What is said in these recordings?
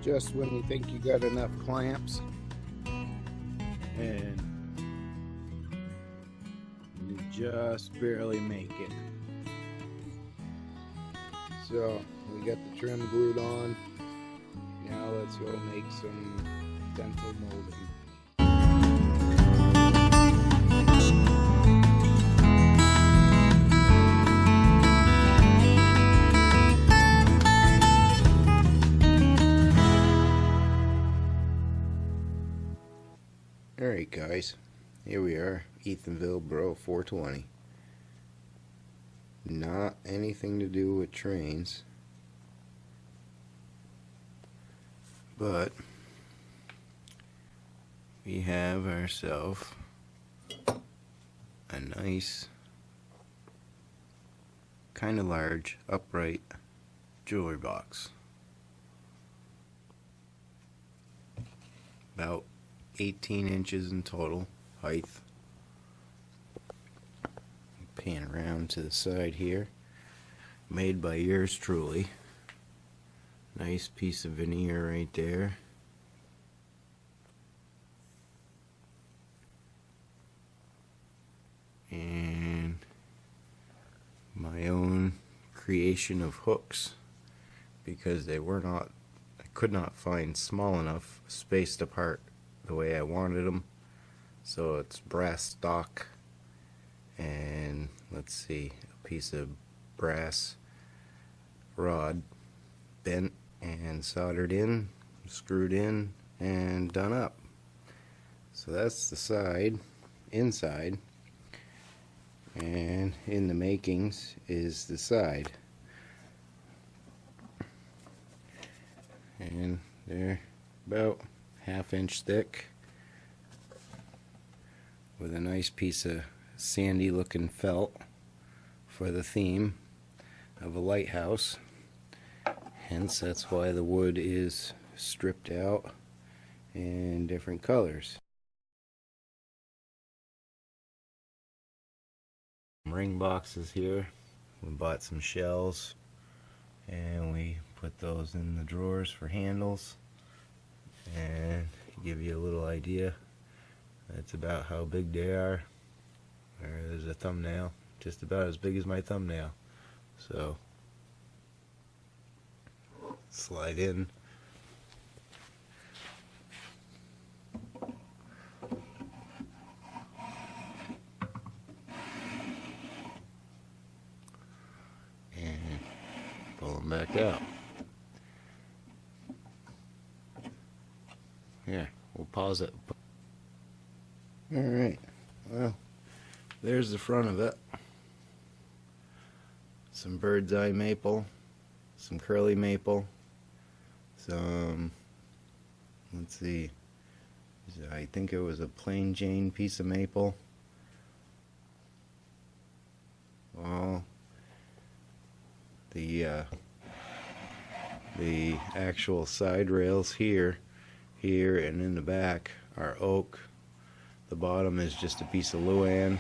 just when you think you got enough clamps, and you just barely make it. So we got the trim glued on. Now let's go make some dental molding. Alright guys, here we are, Ethynville Bro 420. Not anything to do with trains, but we have ourselves a nice, kind of large, upright jewelry box. About 18 inches in total height. Pan around to the side here. Made by yours truly. Nice piece of veneer right there. And my own creation of hooks, because they were not, I could not find small enough, spaced apart the way I wanted them. So it's brass stock, and let's see, a piece of brass rod bent and soldered in, screwed in, and done up. So that's the side, inside, and in the makings is the side. And they're about ½ inch thick, with a nice piece of sandy looking felt for the theme of a lighthouse. Hence, that's why the wood is stripped out in different colors. Ring boxes here. We bought some shells and we put those in the drawers for handles. And give you a little idea, that's about how big they are. There's a thumbnail, just about as big as my thumbnail. So slide in. And pull them back out. Here, we'll pause it. Alright, well, there's the front of it. Some bird's eye maple, some curly maple, some, let's see, I think it was a plain Jane piece of maple. Well, the actual side rails here and in the back are oak. The bottom is just a piece of Luan,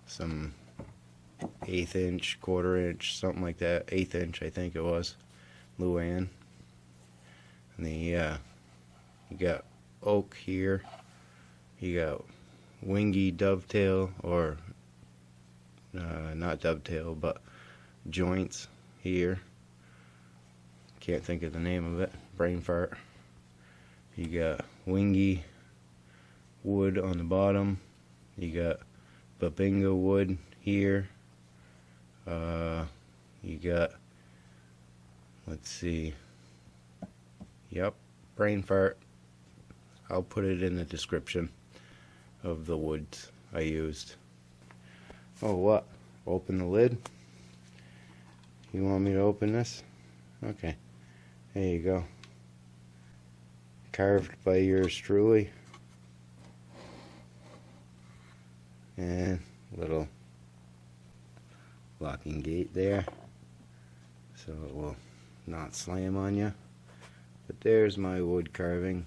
some 1/8 inch, 1/4 inch, something like that, 1/8 inch I think it was, Luan. And you got oak here, you got wingy dovetail, or not dovetail, but joints here. Can't think of the name of it, brain fart. You got wingy wood on the bottom. You got babinga wood here. You got, let's see, yep, brain fart. I'll put it in the description of the woods I used. Oh, what? Open the lid? You want me to open this? Okay, there you go. Carved by yours truly. And little locking gate there, so it will not slam on you. But there's my wood carving,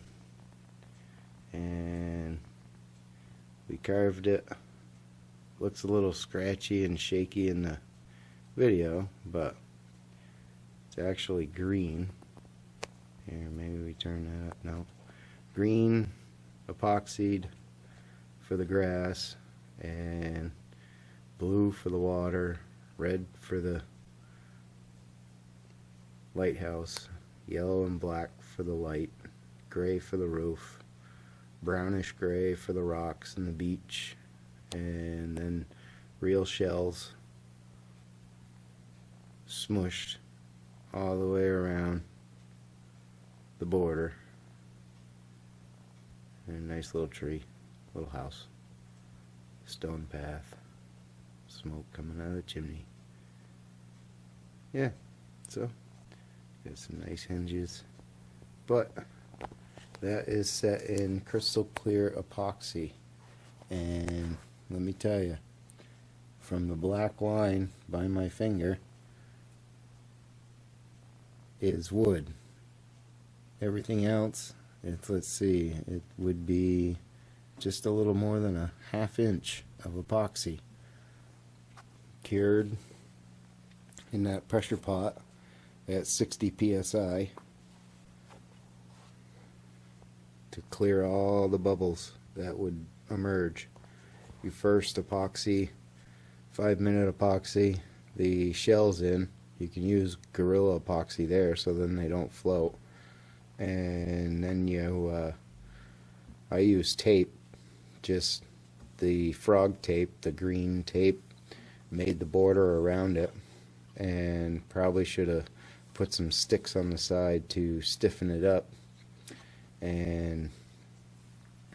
and we carved it. Looks a little scratchy and shaky in the video, but it's actually green, Here, maybe we turn that up. No. Green epoxied for the grass, and blue for the water, red for the lighthouse, yellow and black for the light, gray for the roof, brownish gray for the rocks and the beach, and then real shells smushed all the way around the border. And a nice little tree, little house, stone path, smoke coming out of the chimney. Yeah, so got some nice hinges, but that is set in crystal clear epoxy, and let me tell you, from the black line by my finger is wood. Everything else, let's see, it would be just a little more than a ½ inch of epoxy cured in that pressure pot at 60 psi to clear all the bubbles that would emerge. You first epoxy, 5-minute epoxy the shells in. You can use Gorilla epoxy there so then they don't float. And then you I use tape, just the frog tape, the green tape, made the border around it, and probably should have put some sticks on the side to stiffen it up. And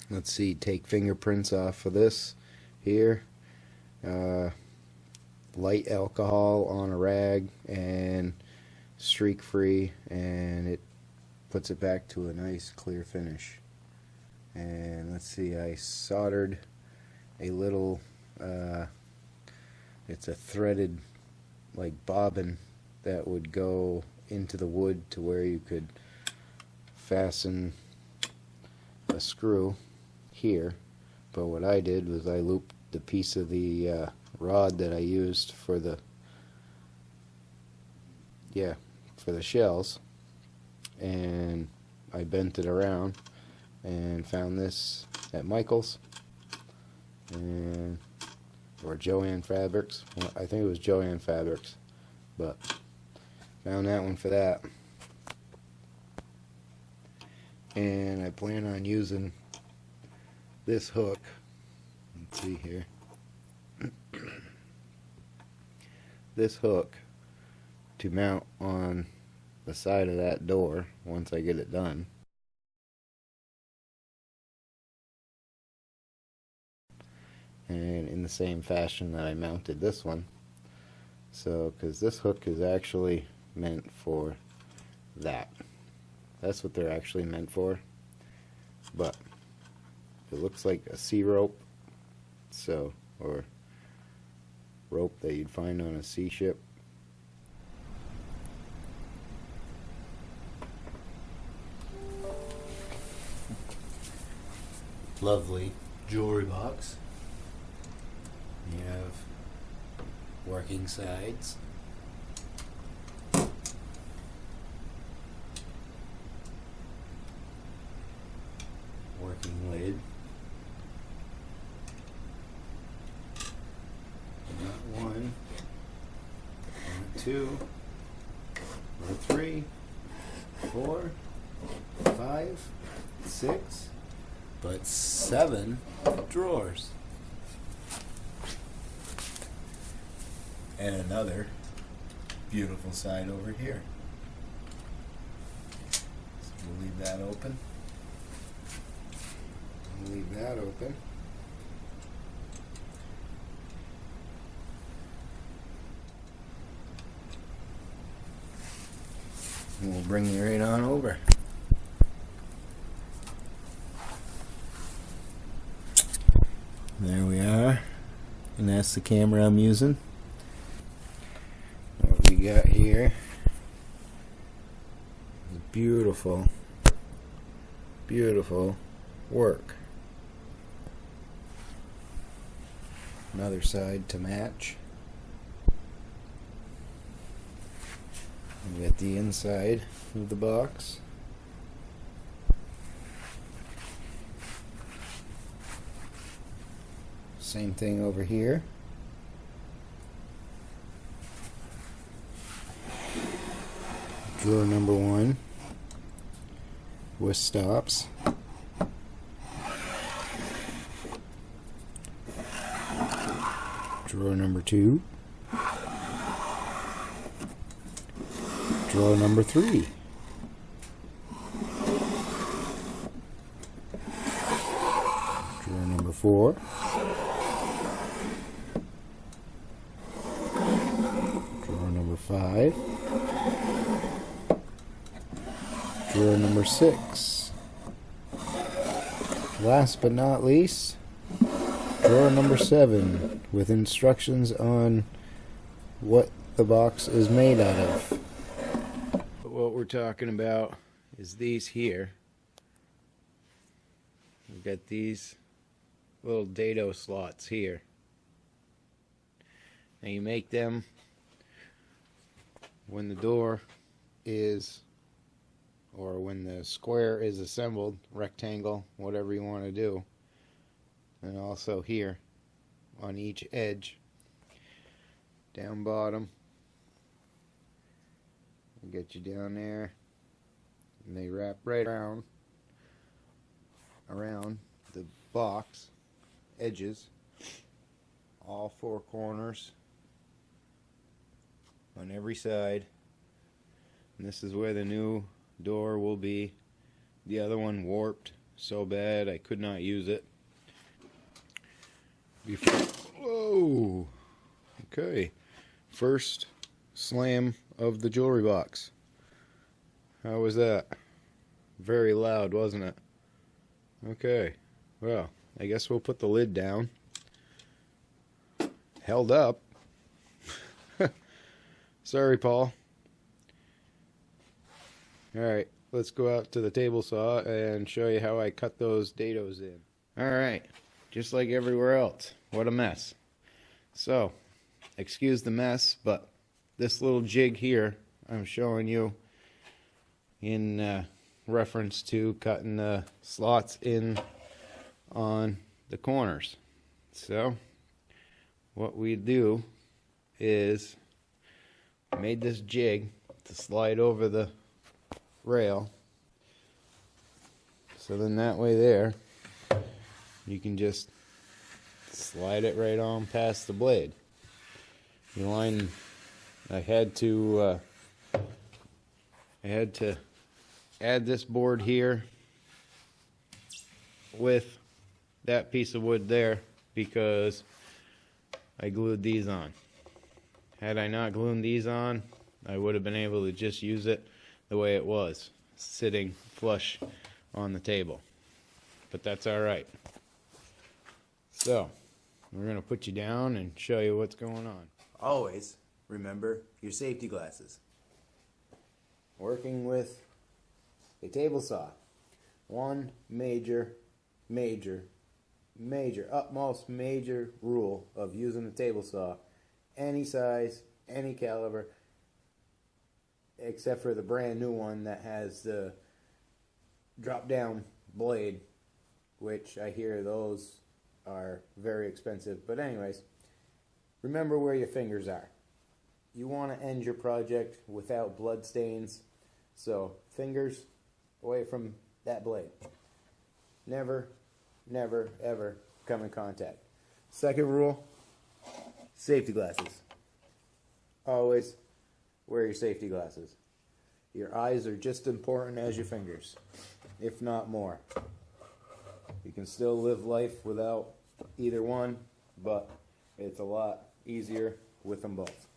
let's see, take fingerprints off of this here, light alcohol on a rag and streak free, and it puts it back to a nice clear finish. And let's see, I soldered a little it's a threaded like bobbin that would go into the wood to where you could fasten a screw here. But what I did was I looped the piece of the rod that I used for the shells, and I bent it around and found this at Michael's or Joann Fabrics. Well, I think it was Joann Fabrics, but found that one for that. And I plan on using this hook. Let's see here. This hook to mount on the side of that door once I get it done. And in the same fashion that I mounted this one. So, because this hook is actually meant for that. That's what they're actually meant for. But it looks like a sea rope, so, or rope that you'd find on a sea ship. Lovely jewelry box. You have working sides, working lid, not one, not two, not three, 4, 5, 6, but 7 drawers. And another beautiful side over here. So we'll leave that open. We'll leave that open. And we'll bring you right on over. There we are. And that's the camera I'm using. What we got here is beautiful, beautiful work. Another side to match. We got the inside of the box. Same thing over here. Drawer number 1 with stops. Drawer number 2. Drawer number 3. Drawer number 4. Drawer number 5. Drawer number 6. Last but not least, drawer number 7 with instructions on what the box is made out of. What we're talking about is these here. We've got these little dado slots here. Now you make them when the door is, or when the square is assembled, rectangle, whatever you want to do. And also here on each edge, down bottom, we'll get you down there, and they wrap right around the box edges, all 4 corners on every side. And this is where the new door will be. The other one warped so bad I could not use it. Whoa! Okay, first slam of the jewelry box. How was that? Very loud, wasn't it? Okay, well, I guess we'll put the lid down. Held up. Sorry, Paul. Alright, let's go out to the table saw and show you how I cut those dados in. Alright, just like everywhere else. What a mess. So, excuse the mess, but this little jig here I'm showing you in reference to cutting the slots in on the corners. So, what we do is made this jig to slide over the rail, so then that way there you can just slide it right on past the blade. You line, I had to add this board here with that piece of wood there because I glued these on. Had I not glued these on, I would have been able to just use it the way it was, sitting flush on the table. But that's alright. So, we're going to put you down and show you what's going on. Always remember your safety glasses. Working with a table saw, one utmost major rule of using a table saw, any size, any caliber, except for the brand new one that has the drop down blade, which I hear those are very expensive. But anyways, remember where your fingers are. You want to end your project without blood stains, so fingers away from that blade. Never, never, ever come in contact. Second rule, safety glasses. Always wear your safety glasses. Your eyes are just as important as your fingers, if not more. You can still live life without either one, but it's a lot easier with them both.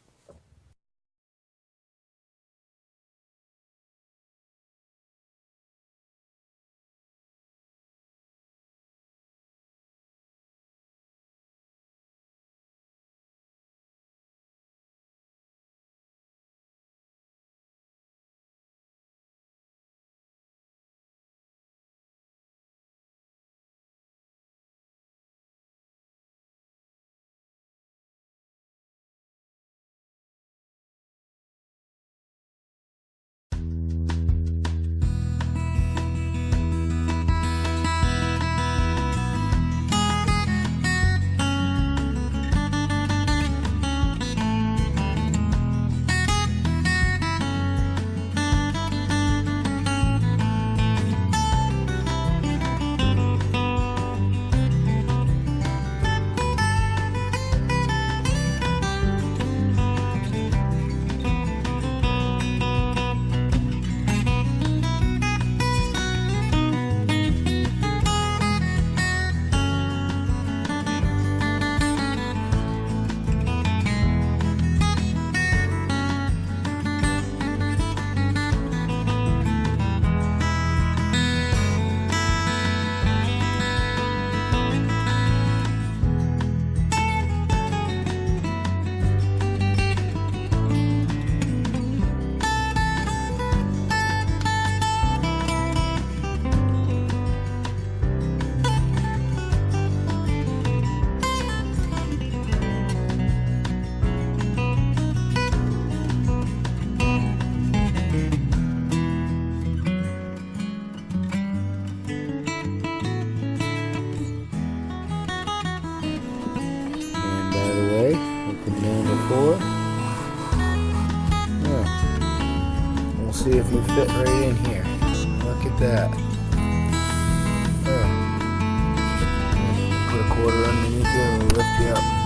fit right in here. Look at that. Oh. Put a quarter underneath it and we'll lift you up.